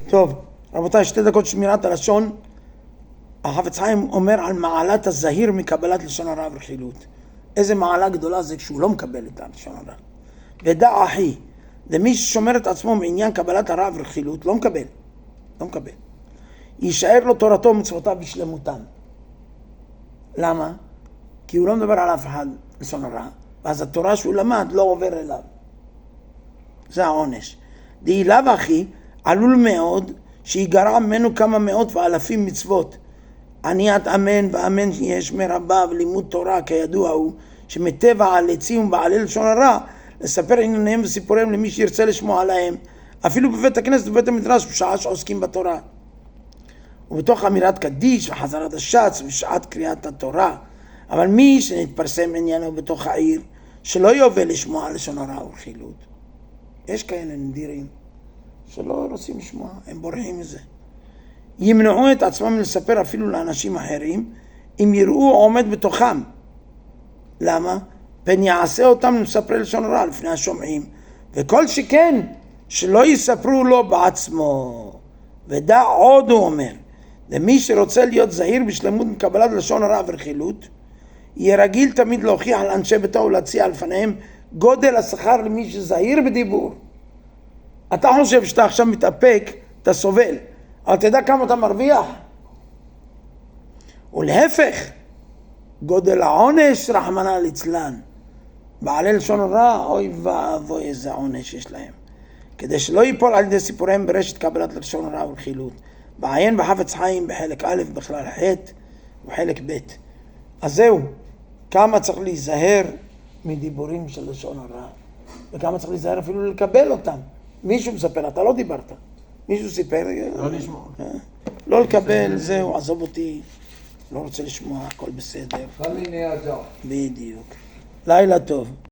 טוב, רבותיי, 2 דקות שמירת הלשון. החפץ חיים אומר על מעלת הזהיר מקבלת לשון הרע ורכילות. איזה מעלה גדולה זה כשהוא לא מקבל את הלשון הרע. ודע אחי, למי ששומר את עצמו מעניין קבלת הרע ורכילות, לא מקבל. לא מקבל. יישאר לו תורתו ומצוותיו בשלמותם. למה? כי הוא לא מדבר על אף אחד לשון הרע, ואז התורה שהוא למד לא עובר אליו. זה העונש. דאילאו אחי, עלול מאוד שיגרע ממנו כמה מאות ואלפים מצוות. עניית אמן ואמן יש מרבה ולימוד תורה, כידוע הוא שמטבע על עצים ובעלי לשון הרע לספר ענייניהם וסיפוריהם למי שירצה לשמוע עליהם, אפילו בבית הכנסת ובבית המדרש בשעה שעוסקים בתורה. ובתוך אמירת קדיש וחזרת השץ ושעת קריאת התורה. אבל מי שנתפרסם עניינו בתוך העיר, שלא יובל לשמוע לשון הרע ורכילות. יש כאלה נדירים שלא רוצים לשמוע, הם בורחים מזה. ימנעו את עצמם לספר אפילו לאנשים אחרים, אם יראו עומד בתוכם. למה? פן יעשה אותם למספרי לשון הרע לפני השומעים, וכל שכן שלא יספרו לו בעצמו. ודע עוד הוא אומר, למי שרוצה להיות זהיר בשלמות מקבלת לשון הרע ורכילות, יהיה רגיל תמיד להוכיח על אנשי ביתו ולהציע לפניהם גודל השכר למי שזהיר בדיבור. אתה חושב שאתה עכשיו מתאפק, אתה סובל, אבל תדע כמה אתה מרוויח. ולהפך, גודל העונש רחמנא ליצלן. בעלי לשון הרע, אוי ואבוי איזה עונש יש להם. כדי שלא ייפול על ידי סיפוריהם ברשת קבלת לשון הרע ורכילות. בעיין בחפץ חיים בחלק א' בכלל ח' וחלק ב'. אז זהו, כמה צריך להיזהר מדיבורים של לשון הרע, וכמה צריך להיזהר אפילו לקבל אותם. מישהו מספר, אתה לא דיברת, מישהו סיפר, לא לשמוע. לא לקבל, זהו, עזוב אותי, לא רוצה לשמוע, הכל בסדר. חליני אג'ר. בדיוק. לילה טוב.